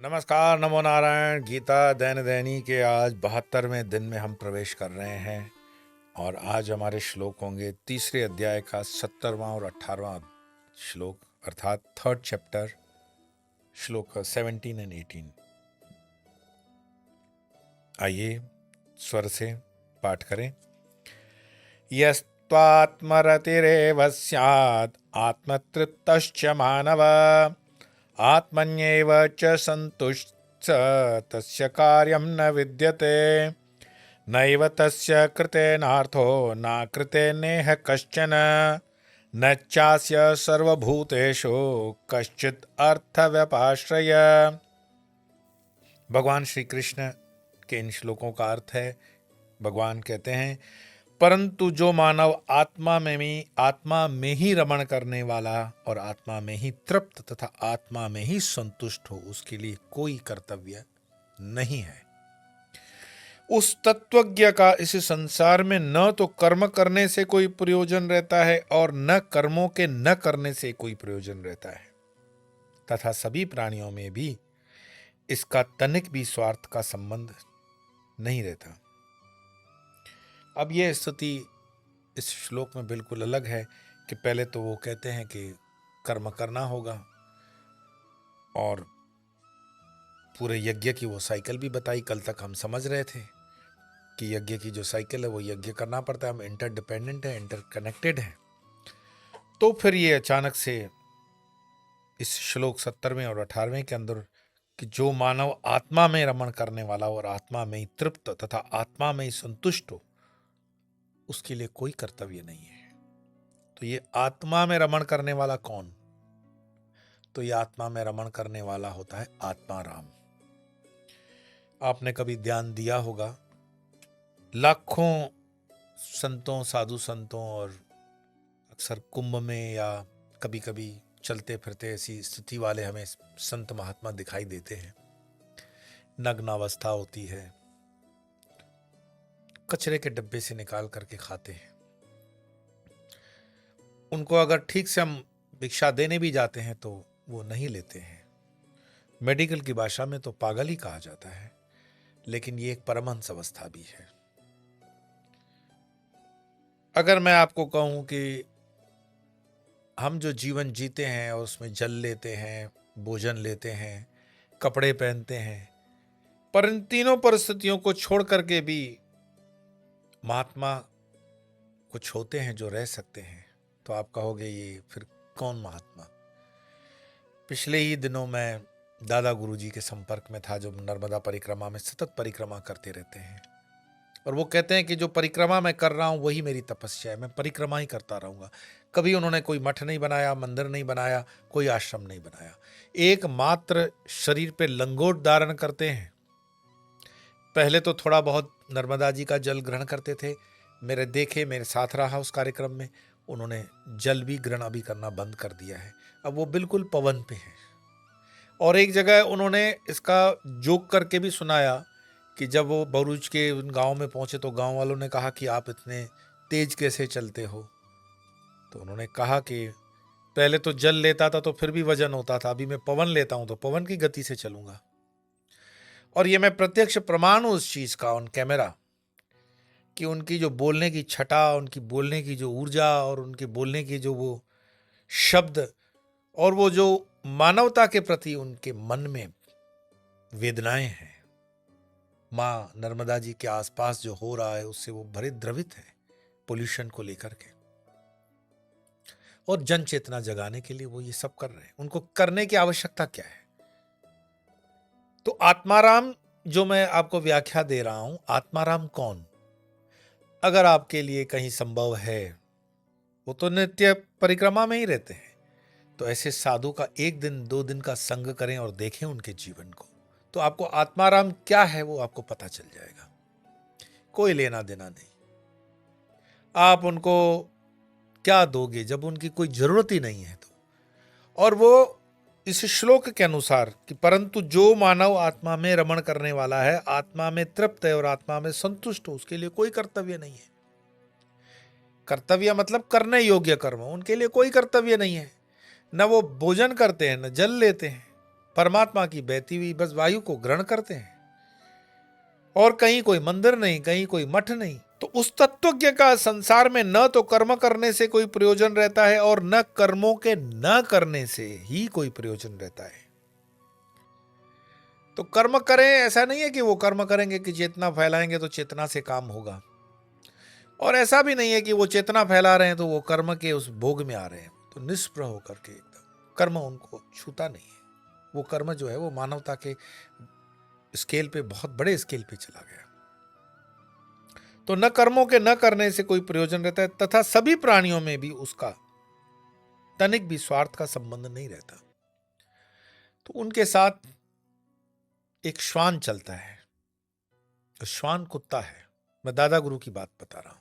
नमस्कार, नमो नारायण। गीता दैन दैनी के आज 72वें दिन में हम प्रवेश कर रहे हैं और आज हमारे श्लोक होंगे तीसरे अध्याय का 70वां और 18वां श्लोक, अर्थात थर्ड चैप्टर, श्लोक 17 एंड 18। आइए स्वर से पाठ करें। यस्त्वात्मरतिरेव स्यात् आत्मतृप्तश्च मानव आत्मन्येव च सन्तुष्ट तस्य कार्यं न विद्यते नैव तस्य कृतेनार्थो न कृतेनेह कश्चन न चास्य सर्वभूतेषु कश्चित् अर्थव्यपाश्रय। भगवान श्री कृष्ण के इन श्लोकों का अर्थ है, भगवान कहते हैं, परंतु जो मानव आत्मा में ही रमण करने वाला और आत्मा में ही तृप्त तथा आत्मा में ही संतुष्ट हो, उसके लिए कोई कर्तव्य नहीं है। उस तत्वज्ञ का इस संसार में न तो कर्म करने से कोई प्रयोजन रहता है और न कर्मों के न करने से कोई प्रयोजन रहता है, तथा सभी प्राणियों में भी इसका तनिक भी स्वार्थ का संबंध नहीं रहता। अब यह स्थिति इस श्लोक में बिल्कुल अलग है कि पहले तो वो कहते हैं कि कर्म करना होगा और पूरे यज्ञ की वो साइकिल भी बताई। कल तक हम समझ रहे थे कि यज्ञ की जो साइकिल है वो यज्ञ करना पड़ता है, हम इंटरडिपेंडेंट है, इंटरकनेक्टेड है। तो फिर ये अचानक से इस श्लोक 70वें और 18वें के अंदर कि जो मानव आत्मा में रमण करने वाला और आत्मा में ही तृप्त तथा आत्मा में ही संतुष्ट हो, उसके लिए कोई कर्तव्य नहीं है। तो ये आत्मा में रमण करने वाला कौन? तो ये आत्मा में रमण करने वाला होता है आत्माराम। आपने कभी ध्यान दिया होगा, लाखों संतों, साधु संतों और अक्सर कुंभ में या कभी कभी चलते फिरते ऐसी स्थिति वाले हमें संत महात्मा दिखाई देते हैं। नग्न अवस्था होती है, कचरे के डब्बे से निकाल करके खाते हैं। उनको अगर ठीक से हम भिक्षा देने भी जाते हैं तो वो नहीं लेते हैं। मेडिकल की भाषा में तो पागल ही कहा जाता है, लेकिन ये एक परमहंस अवस्था भी है। अगर मैं आपको कहूं कि हम जो जीवन जीते हैं और उसमें जल लेते हैं, भोजन लेते हैं, कपड़े पहनते हैं, पर इन तीनों परिस्थितियों को छोड़ करके भी महात्मा कुछ होते हैं जो रह सकते हैं, तो आप कहोगे ये फिर कौन महात्मा? पिछले ही दिनों मैं दादा गुरुजी के संपर्क में था, जो नर्मदा परिक्रमा में सतत परिक्रमा करते रहते हैं और वो कहते हैं कि जो परिक्रमा मैं कर रहा हूं वही मेरी तपस्या है, मैं परिक्रमा ही करता रहूंगा। कभी उन्होंने कोई मठ नहीं बनाया, मंदिर नहीं बनाया, कोई आश्रम नहीं बनाया, एकमात्र शरीर पे लंगोट धारण करते हैं। पहले तो थोड़ा बहुत नर्मदा जी का जल ग्रहण करते थे, मेरे साथ रहा उस कार्यक्रम में, उन्होंने जल भी ग्रहण अभी करना बंद कर दिया है। अब वो बिल्कुल पवन पे है। और एक जगह उन्होंने इसका जोक करके भी सुनाया कि जब वो भरूच के उन गांव में पहुंचे तो गांव वालों ने कहा कि आप इतने तेज कैसे चलते हो? तो उन्होंने कहा कि पहले तो जल लेता था तो फिर भी वजन होता था, अभी मैं पवन लेता हूं तो पवन की गति से चलूंगा। और ये मैं प्रत्यक्ष प्रमाण हूं उस चीज का ऑन कैमरा कि उनकी जो बोलने की छटा, उनकी बोलने की जो ऊर्जा और उनके बोलने की जो वो शब्द और वो जो मानवता के प्रति उनके मन में वेदनाएं हैं, माँ नर्मदा जी के आसपास जो हो रहा है उससे वो भरे द्रवित है, पोल्यूशन को लेकर के, और जन चेतना जगाने के लिए वो ये सब कर रहे हैं। उनको करने की आवश्यकता क्या है? तो आत्माराम जो मैं आपको व्याख्या दे रहा हूं, आत्माराम कौन? अगर आपके लिए कहीं संभव है, वो तो नित्य परिक्रमा में ही रहते हैं, तो ऐसे साधु का 1 दिन 2 दिन का संग करें और देखें उनके जीवन को, तो आपको आत्माराम क्या है वो आपको पता चल जाएगा। कोई लेना देना नहीं। आप उनको क्या दोगे जब उनकी कोई जरूरत ही नहीं है? तो और वो इस श्लोक के अनुसार कि परंतु जो मानव आत्मा में रमण करने वाला है, आत्मा में तृप्त है और आत्मा में संतुष्ट हो, उसके लिए कोई कर्तव्य नहीं है। कर्तव्य मतलब करने योग्य कर्म, उनके लिए कोई कर्तव्य नहीं है। न वो भोजन करते हैं, न जल लेते हैं, परमात्मा की बहती हुई बस वायु को ग्रहण करते हैं, और कहीं कोई मंदिर नहीं, कहीं कोई मठ नहीं। तो उस तत्वज्ञ का संसार में न तो कर्म करने से कोई प्रयोजन रहता है और न कर्मों के न करने से ही कोई प्रयोजन रहता है। तो कर्म करें, ऐसा नहीं है कि वो कर्म करेंगे कि चेतना फैलाएंगे तो चेतना से काम होगा, और ऐसा भी नहीं है कि वो चेतना फैला रहे हैं तो वो कर्म के उस भोग में आ रहे हैं। तो निष्प्रह होकर के एकदम कर्म उनको छूता नहीं है। वो कर्म जो है वो मानवता के स्केल पे, बहुत बड़े स्केल पे चला गया। तो न कर्मों के न करने से कोई प्रयोजन रहता है, तथा सभी प्राणियों में भी उसका तनिक भी स्वार्थ का संबंध नहीं रहता। तो उनके साथ एक श्वान चलता है, तो श्वान कुत्ता है। मैं दादा गुरु की बात बता रहा हूं।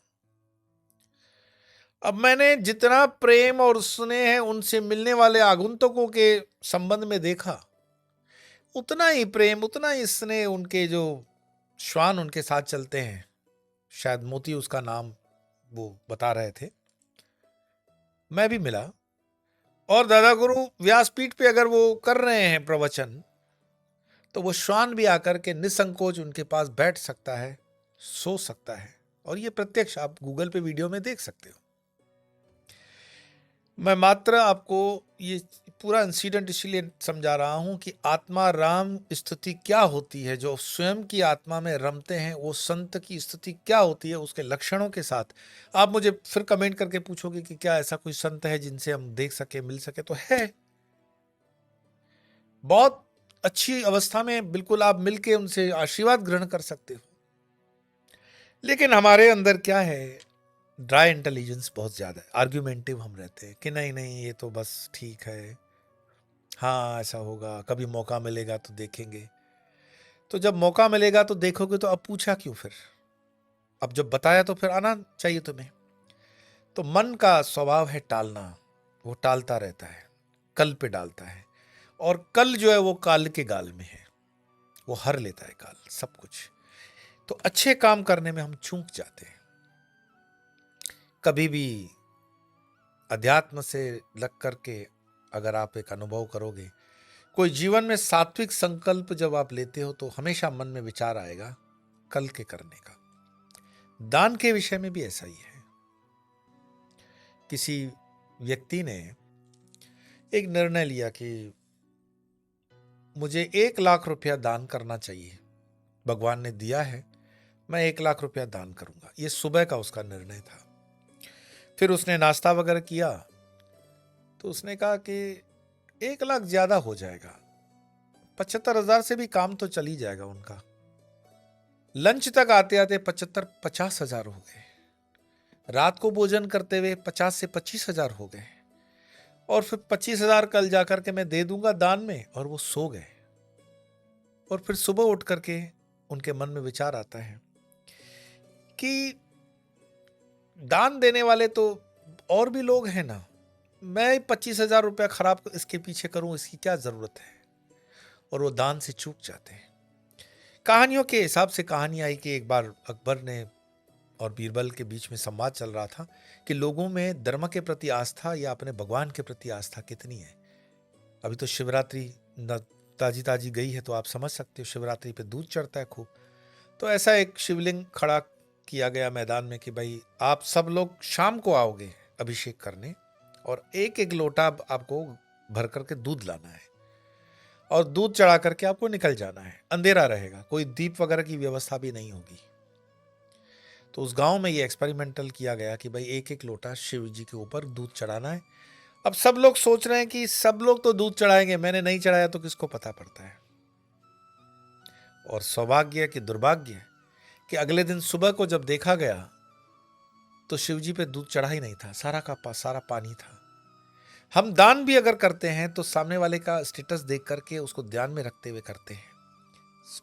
अब मैंने जितना प्रेम और स्नेह उनसे मिलने वाले आगंतुकों के संबंध में देखा, उतना ही प्रेम, उतना ही स्नेह उनके जो श्वान उनके साथ चलते हैं, शायद मोती उसका नाम वो बता रहे थे, मैं भी मिला। और दादा गुरु व्यासपीठ पे अगर वो कर रहे हैं प्रवचन, तो वो श्वान भी आकर के निसंकोच उनके पास बैठ सकता है, सो सकता है। और ये प्रत्यक्ष आप गूगल पे वीडियो में देख सकते हो। मैं मात्र आपको ये पूरा इंसिडेंट इसलिए समझा रहा हूं कि आत्मा राम स्थिति क्या होती है, जो स्वयं की आत्मा में रमते हैं, वो संत की स्थिति क्या होती है, उसके लक्षणों के साथ। आप मुझे फिर कमेंट करके पूछोगे कि क्या ऐसा कोई संत है जिनसे हम देख सके, मिल सके, तो है। बहुत अच्छी अवस्था में बिल्कुल आप मिलके उनसे आशीर्वाद ग्रहण कर सकते हो। लेकिन हमारे अंदर क्या है, ड्राई इंटेलिजेंस बहुत ज्यादा है, आर्ग्यूमेंटिव हम रहते हैं कि नहीं नहीं ये तो बस ठीक है, हाँ ऐसा होगा, कभी मौका मिलेगा तो देखेंगे। तो जब मौका मिलेगा तो देखोगे, तो अब पूछा क्यों फिर? अब जब बताया तो फिर आना चाहिए तुम्हें। तो मन का स्वभाव है टालना, वो टालता रहता है, कल पे डालता है, और कल जो है वो काल के गाल में है, वो हर लेता है काल सब कुछ। तो अच्छे काम करने में हम चूक जाते हैं। कभी भी अध्यात्म से लग करके अगर आप एक अनुभव करोगे, कोई जीवन में सात्विक संकल्प जब आप लेते हो, तो हमेशा मन में विचार आएगा कल के करने का। दान के विषय में भी ऐसा ही है। किसी व्यक्ति ने एक निर्णय लिया कि मुझे 1 लाख रुपया दान करना चाहिए, भगवान ने दिया है, मैं 1 लाख रुपया दान करूंगा। ये सुबह का उसका निर्णय था। फिर उसने नाश्ता वगैरह किया, तो उसने कहा कि 1 लाख ज्यादा हो जाएगा, 75,000 से भी काम तो चल ही जाएगा उनका। लंच तक आते आते 50,000 हो गए, रात को भोजन करते हुए 50 से 25,000 हो गए, और फिर 25,000 कल जाकर के मैं दे दूंगा दान में, और वो सो गए। और फिर सुबह उठ करके उनके मन में विचार आता है कि दान देने वाले तो और भी लोग हैं ना, मैं 25,000 रुपया खराब इसके पीछे करूं, इसकी क्या जरूरत है? और वो दान से चूक जाते हैं। कहानियों के हिसाब से कहानी आई कि एक बार अकबर ने और बीरबल के बीच में संवाद चल रहा था कि लोगों में धर्म के प्रति आस्था या अपने भगवान के प्रति आस्था कितनी है। अभी तो शिवरात्रि ताजी ताजी गई है, तो आप समझ सकते हो शिवरात्रि पे दूध चढ़ता है खूब। तो ऐसा एक शिवलिंग खड़ा किया गया मैदान में कि भाई आप सब लोग शाम को आओगे अभिषेक करने, और एक एक लोटा आपको भर करके दूध लाना है, और दूध चढ़ा करके आपको निकल जाना है। अंधेरा रहेगा, कोई दीप वगैरह की व्यवस्था भी नहीं होगी। तो उस गांव में ये एक्सपेरिमेंटल किया गया कि भाई एक एक लोटा शिव जी के ऊपर दूध चढ़ाना है। अब सब लोग सोच रहे हैं कि सब लोग तो दूध चढ़ाएंगे, मैंने नहीं चढ़ाया तो किसको पता पड़ता है। और सौभाग्य कि दुर्भाग्य कि अगले दिन सुबह को जब देखा गया तो शिवजी पे दूध चढ़ा ही नहीं था, सारा पानी था। हम दान भी अगर करते हैं तो सामने वाले का स्टेटस देख करके उसको ध्यान में रखते हुए करते हैं,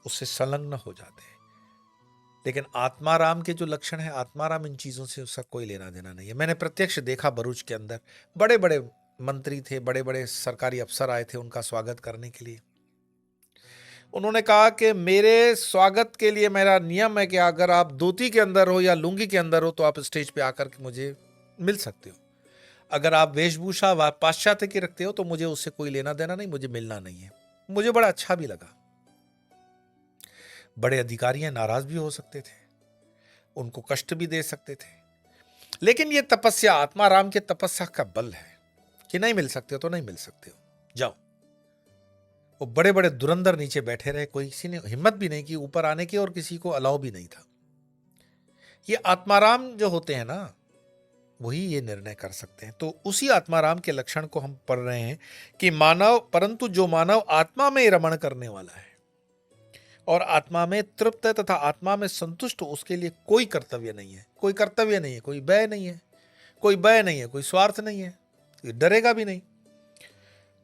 उससे संलग्न हो जाते हैं। लेकिन आत्माराम के जो लक्षण है, आत्माराम इन चीजों से उसका कोई लेना देना नहीं है। मैंने प्रत्यक्ष देखा, भरूच के अंदर बड़े बड़े मंत्री थे, बड़े बड़े सरकारी अफसर आए थे उनका स्वागत करने के लिए। उन्होंने कहा कि मेरे स्वागत के लिए मेरा नियम है कि अगर आप धोती के अंदर हो या लुंगी के अंदर हो तो आप स्टेज पे आकर के मुझे मिल सकते हो। अगर आप वेशभूषा पाश्चात्य की रखते हो तो मुझे उससे कोई लेना देना नहीं, मुझे मिलना नहीं है। मुझे बड़ा अच्छा भी लगा। बड़े अधिकारी नाराज भी हो सकते थे, उनको कष्ट भी दे सकते थे, लेकिन ये तपस्या आत्माराम के तपस्या का बल है कि नहीं मिल सकते हो तो नहीं मिल सकते हो, जाओ। वो बड़े बड़े दुरंदर नीचे बैठे रहे, कोई किसी ने हिम्मत भी नहीं की ऊपर आने की और किसी को अलाउ भी नहीं था। ये आत्माराम जो होते हैं ना, वही ये निर्णय कर सकते हैं। तो उसी आत्माराम के लक्षण को हम पढ़ रहे हैं कि मानव, परंतु जो मानव आत्मा में रमण करने वाला है और आत्मा में तृप्त है तथा आत्मा में संतुष्ट, उसके लिए कोई कर्तव्य नहीं है, कोई कर्तव्य नहीं है, कोई भय नहीं है, कोई भय नहीं है, कोई स्वार्थ नहीं है, डरेगा भी नहीं।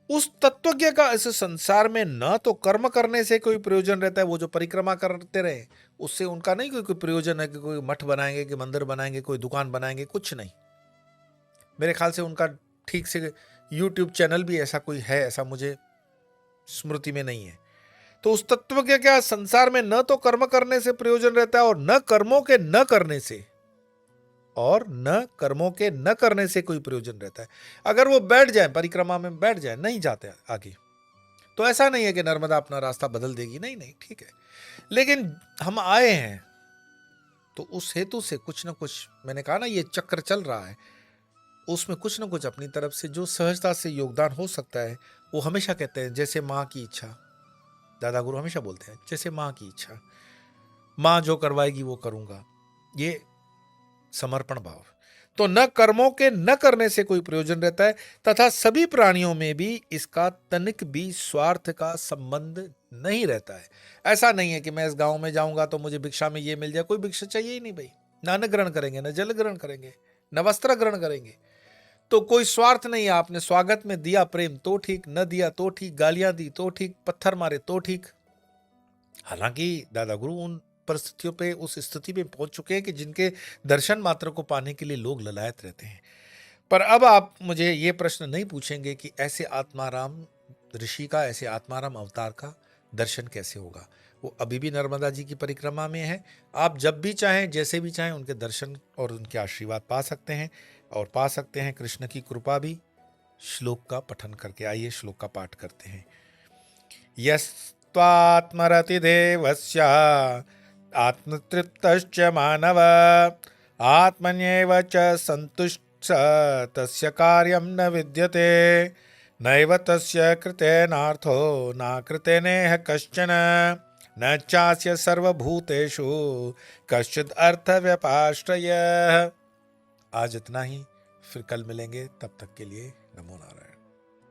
उस तत्वज्ञ का इस संसार में न तो कर्म करने से कोई प्रयोजन रहता है, वो जो परिक्रमा करते रहे उससे उनका नहीं कोई प्रयोजन है कि कोई मठ बनाएंगे, कि मंदिर बनाएंगे, कोई दुकान बनाएंगे, कुछ नहीं। मेरे ख्याल से उनका ठीक से YouTube चैनल भी ऐसा कोई है, ऐसा मुझे स्मृति में नहीं है। तो उस तत्व के क्या संसार में न तो कर्म करने से प्रयोजन रहता है और न कर्मों के न करने से, और न कर्मों के न करने से कोई प्रयोजन रहता है। अगर वो बैठ जाए, परिक्रमा में बैठ जाए, नहीं जाते आगे, तो ऐसा नहीं है कि नर्मदा अपना रास्ता बदल देगी, नहीं नहीं, ठीक है, लेकिन हम आए हैं तो उस हेतु से कुछ ना कुछ, मैंने कहा ना ये चक्र चल रहा है, उसमें कुछ ना कुछ अपनी तरफ से जो सहजता से योगदान हो सकता है, वो हमेशा कहते हैं जैसे माँ की इच्छा, दादा गुरु हमेशा बोलते हैं जैसे माँ की इच्छा, माँ जो करवाएगी वो करूंगा, ये समर्पण भाव। तो न कर्मों के न करने से कोई प्रयोजन रहता है तथा सभी प्राणियों में भी इसका तनिक भी स्वार्थ का संबंध नहीं रहता है। ऐसा नहीं है कि मैं इस गांव में जाऊंगा तो मुझे भिक्षा में ये मिल जाए, कोई भिक्षा चाहिए ही नहीं भाई, न अन्न ग्रहण करेंगे, न जल ग्रहण करेंगे, न वस्त्र ग्रहण करेंगे, तो कोई स्वार्थ नहीं है। आपने स्वागत में दिया प्रेम तो ठीक, न दिया तो ठीक, गालियां दी तो ठीक, पत्थर मारे तो ठीक। हालांकि दादा गुरु उन परिस्थितियों पे, उस स्थिति पे पहुंच चुके हैं कि जिनके दर्शन मात्र को पाने के लिए लोग ललायत रहते हैं। पर अब आप मुझे ये प्रश्न नहीं पूछेंगे कि ऐसे आत्माराम ऋषि का, ऐसे आत्माराम अवतार का दर्शन कैसे होगा। वो अभी भी नर्मदा जी की परिक्रमा में है। आप जब भी चाहें, जैसे भी चाहें, उनके दर्शन और उनके आशीर्वाद पा सकते हैं, और पा सकते हैं कृष्ण की कृपा भी। श्लोक का पठन करके आइए, श्लोक का पाठ करते हैं। यस्त्वात्मरति देवस्य आत्मतृप्तश्च मानव आत्मन्येव च संतुष्ट तस्य कार्यं न विद्यते नैव तस्य कृतेनार्थो न कृतेनेह कश्चन न चास्य सर्वभूतेषु कश्चिद् अर्थव्यपाश्रयः। आज इतना ही, फिर कल मिलेंगे, तब तक के लिए नमो नारायण।